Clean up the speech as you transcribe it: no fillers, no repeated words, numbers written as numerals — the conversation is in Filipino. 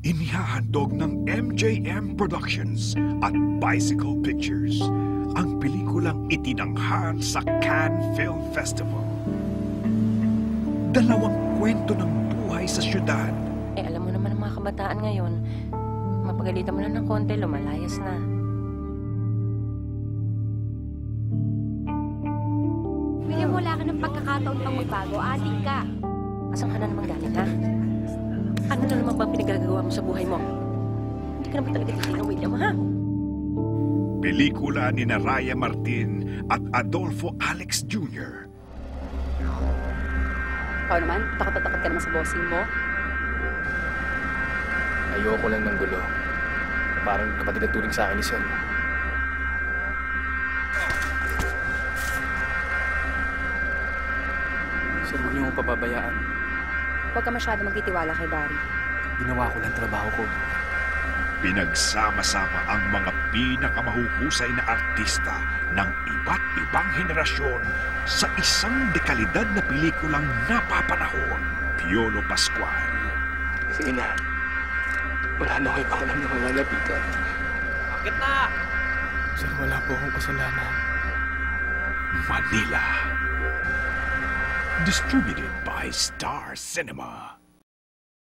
Inihahandog ng MJM Productions at Bicycle Pictures ang pelikulang itinanghan sa Cannes Film Festival. Dalawang kwento ng buhay sa syudad. Alam mo naman ang mga kabataan ngayon, mapagalitan mo lang ng konti, lumalayas na. William, wala ka ng pagkakataon pang magbago. Adik ka. Asan ka na naman galing, ha? Ano na naman bang pinagagawa mo sa buhay mo? Hindi ka naman talaga titigil, William, ha? Pelikula ni Raya Martin at Adolfo Alex Jr. Ikaw naman, takot ka naman sa bossing mo. Ayoko lang ng gulo. Parang kapatid at turing sa akin ni Sel. Sir, huwag niyo mo pababayaan. Huwag ka masyado magtitiwala kay Dari. Ginawa ko lang trabaho ko. Pinagsama-sama ang mga pinakamahuhusay na artista ng iba't ibang henerasyon sa isang dekalidad na pelikulang napapanahon. Piolo Pascual. Sige na. Wala na akong pakialam na malalapitan. Bakit na? Sir, wala po akong kasalanan. Manila. Distributed by Star Cinema.